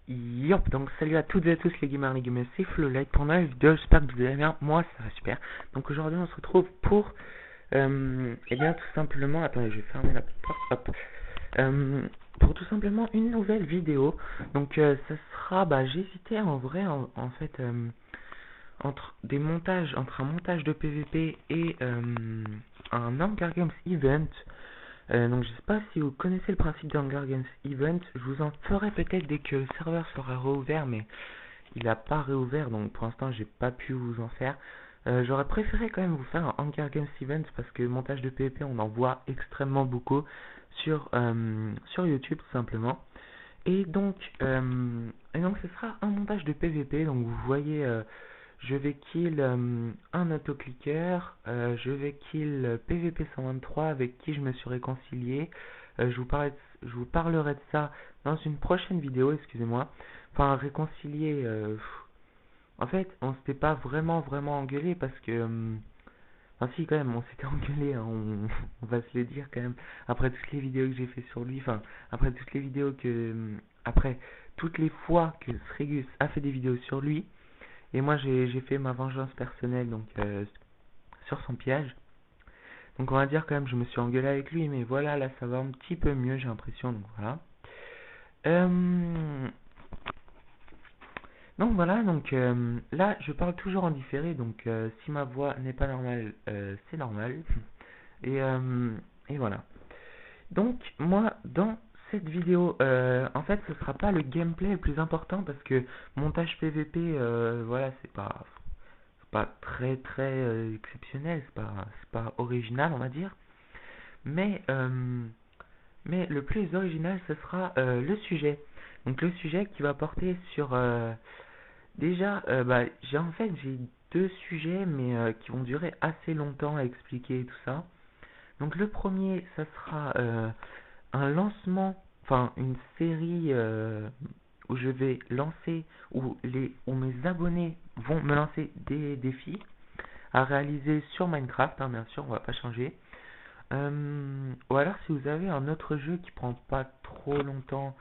Yop, donc salut à toutes et à tous les gamers, les gamers, c'est Flowlight pour une nouvelle vidéo, j'espère que vous allez bien, moi ça va super. Donc aujourd'hui on se retrouve pour, eh bien tout simplement, attendez je vais fermer la porte, hop, pour tout simplement une nouvelle vidéo. Donc ça sera, j'hésitais en vrai en fait entre un montage de PVP et un Hunger Games Event. Donc je sais pas si vous connaissez le principe d'Hunger Games Event, je vous en ferai peut-être dès que le serveur sera réouvert, mais il n'a pas réouvert, donc pour l'instant j'ai pas pu vous en faire. J'aurais préféré quand même vous faire un Hunger Games Event parce que montage de PvP on en voit extrêmement beaucoup sur YouTube tout simplement. Et donc ce sera un montage de PvP, donc vous voyez je vais kill un autoclicker, je vais kill PVP 123 avec qui je me suis réconcilié. Je vous parlerai de ça dans une prochaine vidéo, excusez-moi. Enfin, réconcilié, en fait, on s'était pas vraiment engueulé parce que... enfin si, quand même, on s'était engueulé, hein, on va se le dire quand même. Après toutes les vidéos que j'ai fait sur lui, enfin, après toutes les vidéos que... après toutes les fois que Sregus a fait des vidéos sur lui, et moi, j'ai fait ma vengeance personnelle donc sur son piège. Donc on va dire quand même, je me suis engueulé avec lui, mais voilà, là ça va un petit peu mieux, j'ai l'impression. Donc voilà. Euh, donc voilà, donc là je parle toujours en différé, donc si ma voix n'est pas normale, c'est normal. Et, euh, et voilà. Donc moi, dans cette vidéo, en fait, ce sera pas le gameplay le plus important parce que montage PVP, voilà, c'est pas très exceptionnel, c'est pas original, on va dire. Mais, euh, mais le plus original, ce sera le sujet. Donc le sujet qui va porter sur... déjà, j'ai deux sujets, mais qui vont durer assez longtemps à expliquer tout ça. Donc le premier, ça sera un lancement, enfin une série où je vais lancer, où mes abonnés vont me lancer des défis à réaliser sur Minecraft, hein, bien sûr, on va pas changer. Ou alors si vous avez un autre jeu qui prend pas trop longtemps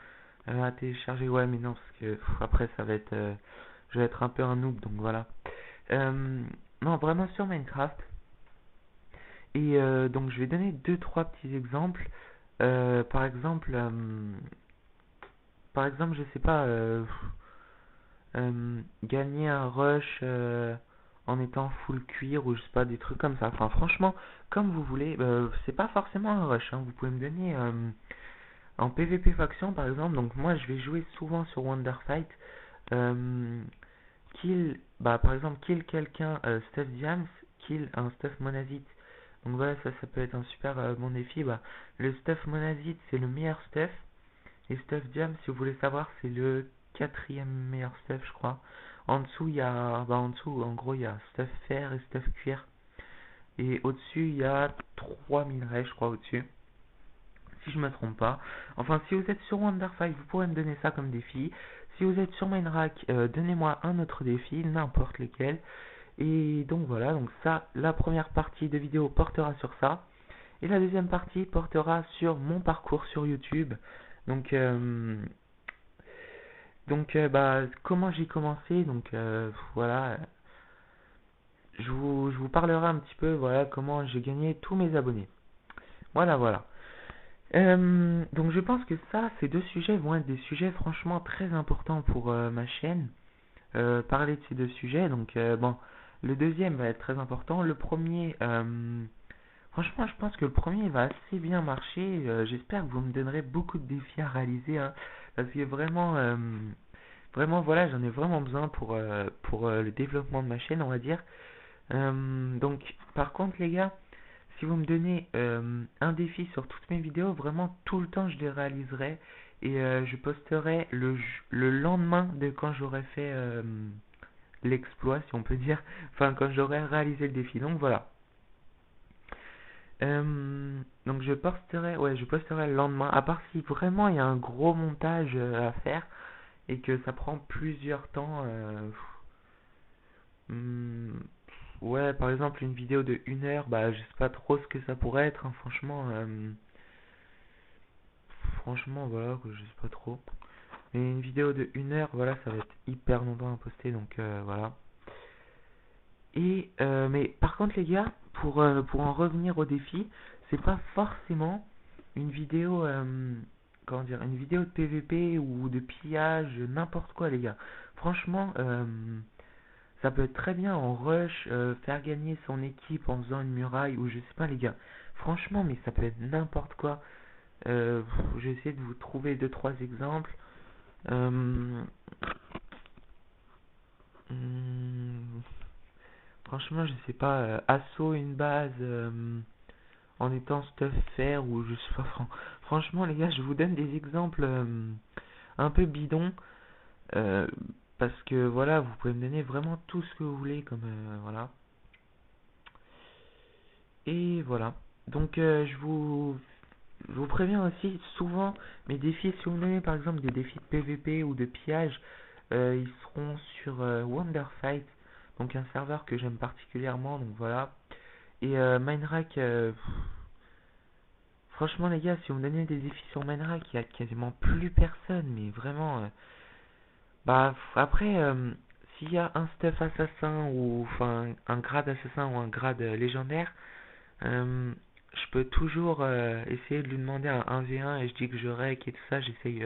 à télécharger, ouais mais non parce que après ça va être, je vais être un peu un noob donc voilà. Non vraiment sur Minecraft. Et donc je vais donner deux trois petits exemples. Euh, par exemple, euh, par exemple je sais pas, gagner un rush en étant full cuir ou je sais pas des trucs comme ça. Enfin franchement comme vous voulez, c'est pas forcément un rush, hein. Vous pouvez me donner en PvP faction par exemple. Donc moi je vais jouer souvent sur Wonderfight. Euh, par exemple kill quelqu'un, Stuff Diams, kill un Stuff Monazite. Donc voilà, ça peut être un super bon défi. Le Stuff Monazite c'est le meilleur stuff. Et Stuff Diams, si vous voulez savoir, c'est le quatrième meilleur stuff, je crois. En dessous, il y a, en dessous, en gros, il y a Stuff Fer et Stuff Cuir. Et au-dessus, il y a 3000 rays, je crois, au-dessus. Si je me trompe pas. Enfin, si vous êtes sur Wonderfight, vous pourrez me donner ça comme défi. Si vous êtes sur Minerac, donnez-moi un autre défi, n'importe lequel. Et donc voilà, donc ça, la première partie de vidéo portera sur ça. Et la deuxième partie portera sur mon parcours sur YouTube. Donc, comment j'ai commencé. Donc, voilà, je vous parlerai un petit peu, voilà, comment j'ai gagné tous mes abonnés. Voilà. Donc, je pense que ces deux sujets vont être des sujets franchement très importants pour ma chaîne. Parler de ces deux sujets. Donc, bon, le deuxième va être très important. Le premier, franchement, je pense que le premier va assez bien marcher. J'espère que vous me donnerez beaucoup de défis à réaliser, hein, parce que vraiment, voilà, j'en ai vraiment besoin pour le développement de ma chaîne, on va dire. Donc, par contre, les gars, si vous me donnez un défi sur toutes mes vidéos, vraiment tout le temps, je les réaliserai et je posterai le lendemain de quand j'aurai fait l'exploit, si on peut dire. Enfin, quand j'aurai réalisé le défi. Donc voilà. Donc je posterai le lendemain. À part si vraiment il y a un gros montage à faire et que ça prend plusieurs temps. Hmm, ouais, par exemple une vidéo de 1 heure, je sais pas trop ce que ça pourrait être, hein, franchement, voilà, que je sais pas trop. Mais une vidéo de 1 heure, voilà, ça va être hyper longtemps à poster, donc voilà. Et mais par contre les gars, pour en revenir au défi, c'est pas forcément une vidéo comment dire, une vidéo de PVP ou de pillage, n'importe quoi les gars. Franchement, ça peut être très bien en rush, faire gagner son équipe en faisant une muraille ou je sais pas les gars. Franchement, mais ça peut être n'importe quoi. Je vais essayer de vous trouver deux trois exemples. Euh, hmm, Franchement, je sais pas, assaut une base en étant stuff faire ou je sais pas. Franchement, les gars, je vous donne des exemples un peu bidons euh, parce que voilà, vous pouvez me donner vraiment tout ce que vous voulez comme voilà. Et voilà. Donc je vous préviens aussi, souvent mes défis, si vous me donnez par exemple des défis de PVP ou de pillage, ils seront sur Wonderfight, donc un serveur que j'aime particulièrement, donc voilà. Et Minerac, franchement les gars, si vous me donnez des défis sur Minerac, il y a quasiment plus personne, mais vraiment, bah après, s'il y a un stuff assassin ou enfin un grade assassin ou un grade légendaire, euh, je peux toujours essayer de lui demander un 1v1 et je dis que je rec et tout ça, j'essaye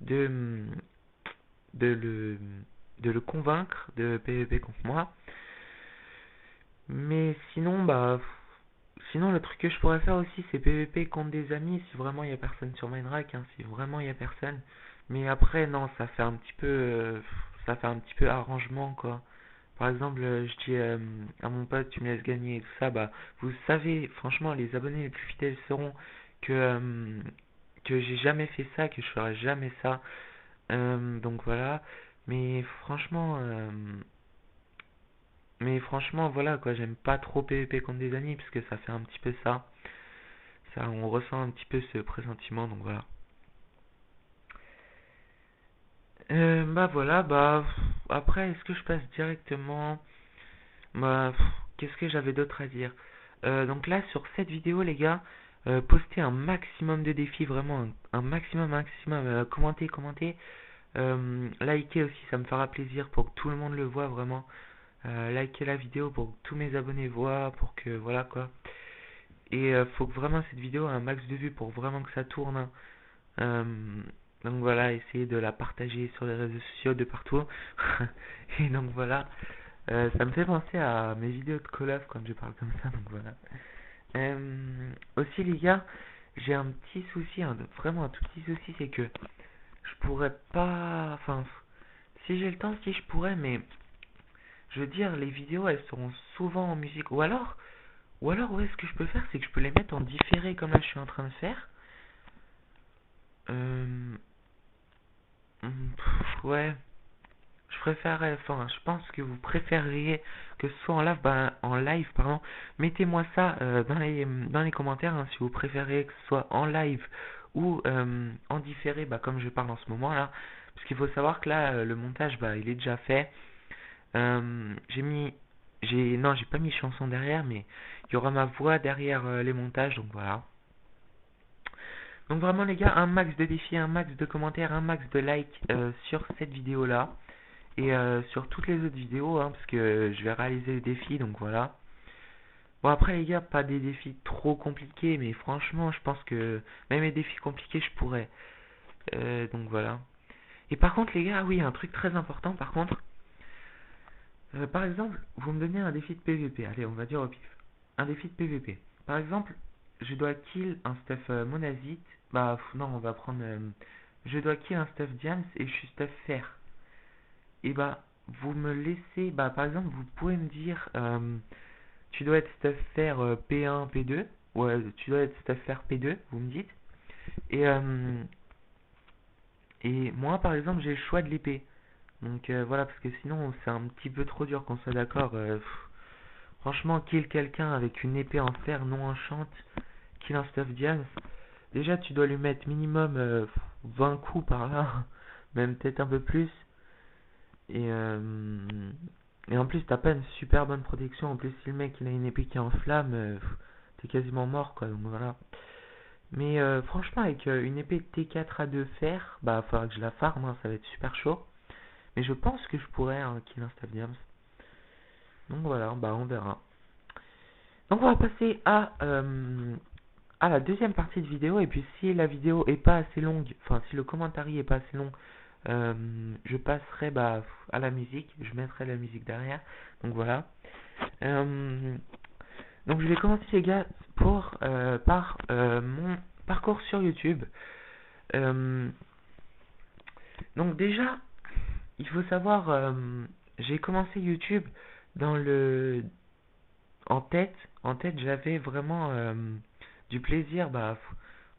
de, de le de le convaincre de PvP contre moi. Mais sinon, bah, sinon le truc que je pourrais faire aussi, c'est PvP contre des amis si vraiment il y a personne sur Minerac, hein, si vraiment il y a personne. Mais après, non, ça fait un petit peu arrangement quoi. Par exemple, je dis à mon pote, tu me laisses gagner et tout ça, bah, vous savez, franchement, les abonnés les plus fidèles sauront que j'ai jamais fait ça, que je ferai jamais ça. Donc voilà. Mais franchement, euh, mais franchement, voilà quoi, j'aime pas trop PvP contre des amis parce que ça fait un petit peu ça. Ça, on ressent un petit peu ce pressentiment, donc voilà. Bah voilà, bah après, est-ce que je passe directement? Bah, qu'est-ce que j'avais d'autre à dire? Donc là, sur cette vidéo, les gars, postez un maximum de défis, vraiment un maximum, maximum. Commentez, commentez. Likez aussi, ça me fera plaisir pour que tout le monde le voit vraiment. Likez la vidéo pour que tous mes abonnés voient, pour que voilà quoi. Et faut que vraiment cette vidéo ait un max de vues pour vraiment que ça tourne, hein. Euh, donc voilà, essayez de la partager sur les réseaux sociaux de partout. Et donc voilà. Ça me fait penser à mes vidéos de Call of quand je parle comme ça, donc voilà. Aussi les gars, j'ai un petit souci, vraiment un tout petit souci, c'est que je pourrais pas, enfin, si j'ai le temps, si je pourrais, mais je veux dire, les vidéos elles seront souvent en musique, ou alors ouais, ce que je peux faire, c'est que je peux les mettre en différé comme là je suis en train de faire. Euh, ouais, je préférerais, enfin, je pense que vous préféreriez que ce soit en live, pardon. Mettez-moi ça dans les commentaires, hein, si vous préférez que ce soit en live ou en différé, bah, comme je parle en ce moment là. Parce qu'il faut savoir que là, le montage, bah, il est déjà fait. J'ai mis, non, j'ai pas mis chanson derrière, mais il y aura ma voix derrière les montages, donc voilà. Donc vraiment les gars, un max de défis, un max de commentaires, un max de likes sur cette vidéo là. Et sur toutes les autres vidéos, hein, parce que je vais réaliser le défi, donc voilà. Bon après les gars, pas des défis trop compliqués, mais franchement, je pense que même les défis compliqués, je pourrais. Donc voilà. Et par contre les gars, ah oui, un truc très important par contre. Par exemple, vous me donnez un défi de PVP, allez, on va dire au pif. Un défi de PVP. Par exemple, je dois kill un stuff monazite. Bah non, on va prendre... je dois kill un stuff diams et je suis stuff fer. Et bah, vous me laissez... Bah par exemple, vous pouvez me dire... tu dois être stuff faire P1, P2. Ouais, tu dois être stuff faire P2, vous me dites. Et, euh, et moi, par exemple, j'ai le choix de l'épée. Donc voilà, parce que sinon, c'est un petit peu trop dur qu'on soit d'accord. Franchement, kill quelqu'un avec une épée en fer non enchante, kill un stuff diams. Déjà, tu dois lui mettre minimum 20 coups par là, même peut-être un peu plus. Et, et en plus, t'as pas une super bonne protection. En plus, si le mec il a une épée qui est en flamme, t'es quasiment mort quoi. Donc voilà. Mais franchement, avec une épée T4A2 fer, bah, faudra que je la farme, hein, ça va être super chaud. Mais je pense que je pourrais kill un Staff Diams. Donc voilà, bah on verra. Donc on va passer à la deuxième partie de vidéo. Et puis si la vidéo est pas assez longue, enfin si le commentaire est pas assez long, je passerai bah, à la musique. Je mettrai la musique derrière. Donc voilà. Euh, donc je vais commencer les gars par mon parcours sur YouTube. Euh, donc déjà, il faut savoir, j'ai commencé YouTube dans le en tête, j'avais vraiment du plaisir. Bah,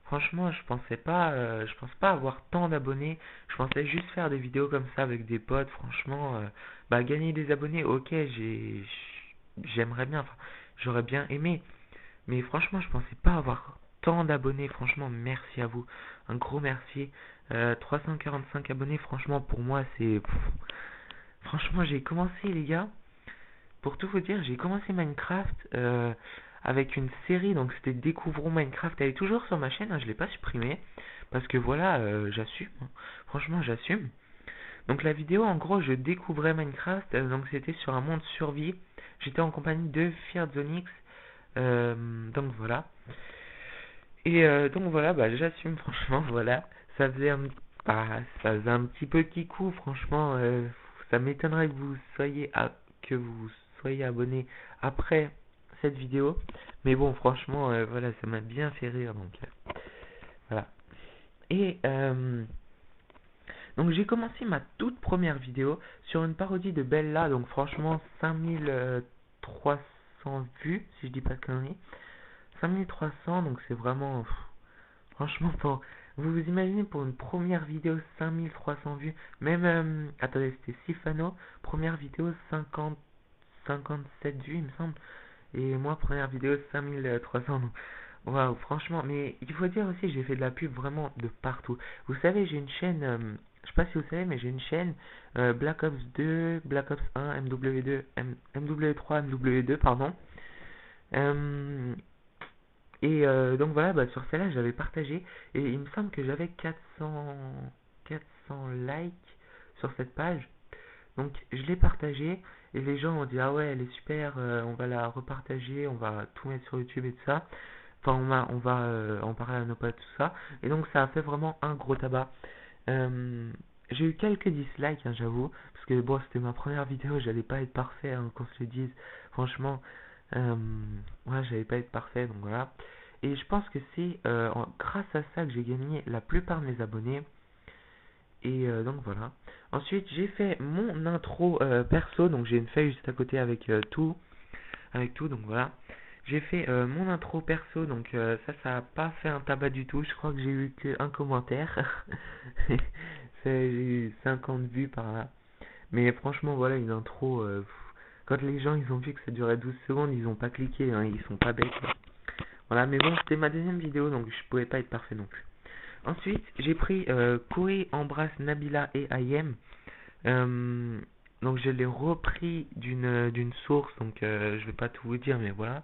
franchement, je pense pas avoir tant d'abonnés. Je pensais juste faire des vidéos comme ça avec des potes. Franchement, bah, gagner des abonnés, ok, j'aimerais bien. Enfin, j'aurais bien aimé. Mais franchement, je pensais pas avoir tant d'abonnés. Franchement, merci à vous. Un gros merci. 345 abonnés, franchement, pour moi, c'est. Franchement, j'ai commencé, les gars. Pour tout vous dire, j'ai commencé Minecraft avec une série, donc c'était Découvrons Minecraft. Elle est toujours sur ma chaîne, hein, je l'ai pas supprimée. Parce que voilà, j'assume. Hein. Franchement, j'assume. Donc la vidéo, en gros, je découvrais Minecraft. Donc c'était sur un monde survie. J'étais en compagnie de Fearzonix. Donc voilà. Et donc voilà, bah, j'assume franchement, voilà. Ça faisait un, ça faisait un petit peu kikou, franchement. Ça m'étonnerait que vous soyez abonné après cette vidéo. Mais bon, franchement, voilà, ça m'a bien fait rire, donc voilà. Et donc j'ai commencé ma toute première vidéo sur une parodie de Bella, donc franchement 5300 vues, si je dis pas de conneries. 5300, donc c'est vraiment... Franchement, vous vous imaginez pour une première vidéo 5300 vues, même, attendez, c'était Sifano, première vidéo 57 vues, il me semble, et moi, première vidéo 5300, donc, waouh, franchement, mais il faut dire aussi, j'ai fait de la pub vraiment de partout. Vous savez, j'ai une chaîne, je sais pas si vous savez, mais j'ai une chaîne Black Ops 2, Black Ops 1, MW2, MW3, MW2, pardon. Euh, et donc voilà, bah, sur celle-là, j'avais partagé. Et il me semble que j'avais 400 likes sur cette page. Donc je l'ai partagée. Et les gens ont dit, ah ouais, elle est super, on va la repartager, on va tout mettre sur YouTube et tout ça. Enfin, on va en parler à nos potes, tout ça. Et donc ça a fait vraiment un gros tabac. Euh, j'ai eu quelques dislikes, hein, j'avoue. Parce que bon, c'était ma première vidéo, j'allais pas être parfait, hein, qu'on se le dise. Franchement, euh, ouais, j'allais pas être parfait, donc voilà. Et je pense que c'est grâce à ça que j'ai gagné la plupart de mes abonnés. Et donc voilà. Ensuite, j'ai fait mon intro perso, donc j'ai une feuille juste à côté avec tout, donc voilà. J'ai fait mon intro perso, donc ça a pas fait un tabac du tout. Je crois que j'ai eu qu'un commentaire. J'ai eu 50 vues par là. Mais franchement, voilà, une intro. Quand les gens ils ont vu que ça durait 12 secondes, ils ont pas cliqué, hein, ils sont pas bêtes. Voilà, mais bon, c'était ma deuxième vidéo, donc je pouvais pas être parfait non plus. Ensuite, j'ai pris Koé embrasse Nabila et Ayem. Euh, donc je l'ai repris d'une source, donc je vais pas tout vous dire, mais voilà.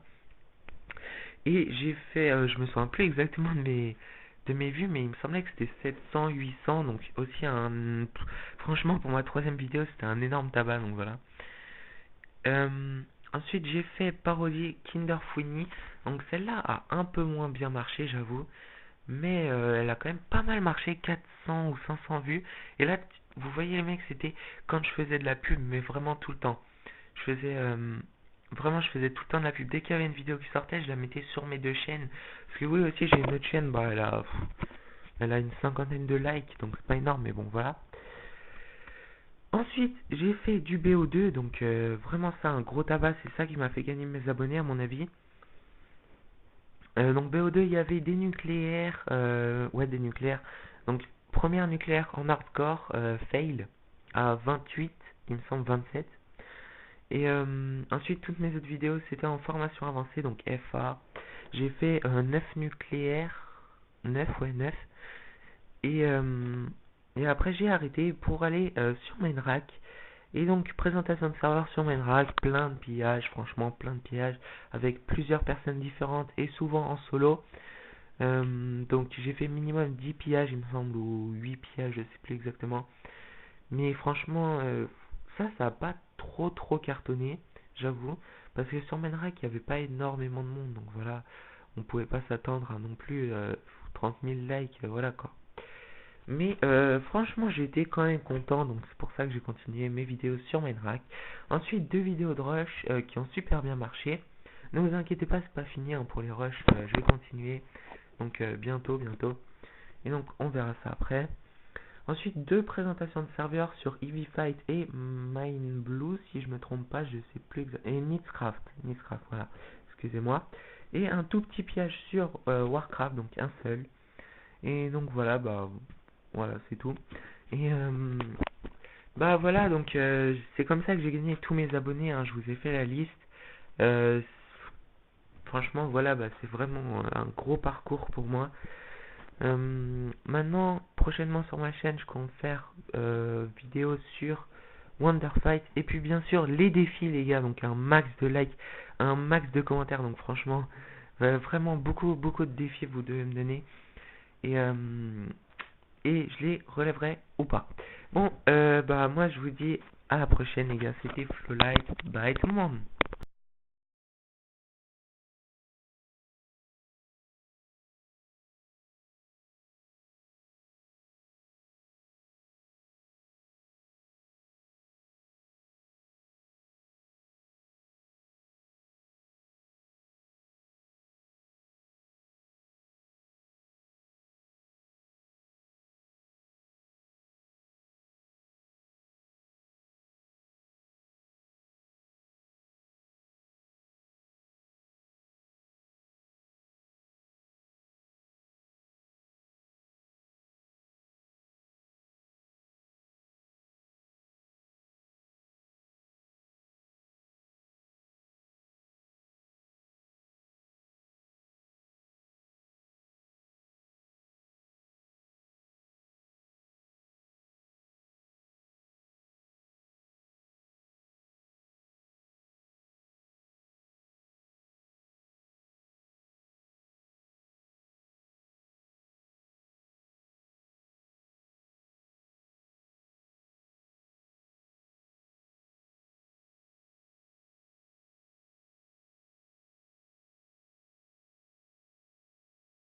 Et j'ai fait, je me souviens plus exactement de mes vues, mais il me semblait que c'était 700, 800, donc aussi un... Franchement, pour ma troisième vidéo, c'était un énorme tabac, donc voilà. Ensuite, j'ai fait parodie Kinder Fouini, donc celle-là a un peu moins bien marché, j'avoue, mais elle a quand même pas mal marché, 400 ou 500 vues. Et là, vous voyez les mecs, c'était quand je faisais de la pub, mais vraiment tout le temps. Je faisais vraiment, je faisais tout le temps de la pub. Dès qu'il y avait une vidéo qui sortait, je la mettais sur mes deux chaînes. Parce que oui, aussi, j'ai une autre chaîne, bah, elle a une cinquantaine de likes, donc c'est pas énorme, mais bon, voilà. Ensuite, j'ai fait du BO2, donc vraiment ça, un gros tabac, c'est ça qui m'a fait gagner mes abonnés, à mon avis. Donc BO2, il y avait des nucléaires, ouais, des nucléaires. Donc première nucléaire en hardcore, fail, à 28, il me semble 27. Et ensuite, toutes mes autres vidéos, c'était en formation avancée, donc FA. J'ai fait 9 nucléaires, 9 ouais, 9. Et, euh, et après, j'ai arrêté pour aller sur MainRack. Et donc, présentation de serveur sur MainRack, plein de pillages, franchement, plein de pillages, avec plusieurs personnes différentes et souvent en solo. Donc j'ai fait minimum 10 pillages il me semble, ou 8 pillages, je sais plus exactement. Mais franchement, ça a pas trop cartonné, j'avoue. Parce que sur Manrack, il n'y avait pas énormément de monde. Donc voilà, on pouvait pas s'attendre à non plus 30 000 likes, voilà quoi. Mais franchement, j'étais quand même content. Donc c'est pour ça que j'ai continué mes vidéos sur Manrack. Ensuite, 2 vidéos de rush qui ont super bien marché. Ne vous inquiétez pas, c'est pas fini hein, pour les rushs. Je vais continuer. Donc bientôt. Et donc on verra ça après. Ensuite, 2 présentations de serveurs sur EasyFight et MindBlue, si je me trompe pas, je sais plus exactement. Et Nitscraft, voilà, excusez-moi. Et un tout petit piège sur Warcraft, donc un seul. Et donc voilà, c'est tout. Et bah voilà, donc c'est comme ça que j'ai gagné tous mes abonnés, hein, je vous ai fait la liste. Euh, Franchement, voilà, c'est vraiment un gros parcours pour moi. Maintenant, prochainement sur ma chaîne, je compte faire vidéo sur Wonderfight et puis bien sûr les défis les gars, donc un max de likes, un max de commentaires, donc franchement vraiment beaucoup de défis vous devez me donner et je les relèverai ou pas. Bon, moi je vous dis à la prochaine les gars, c'était Flowlight, bye tout le monde.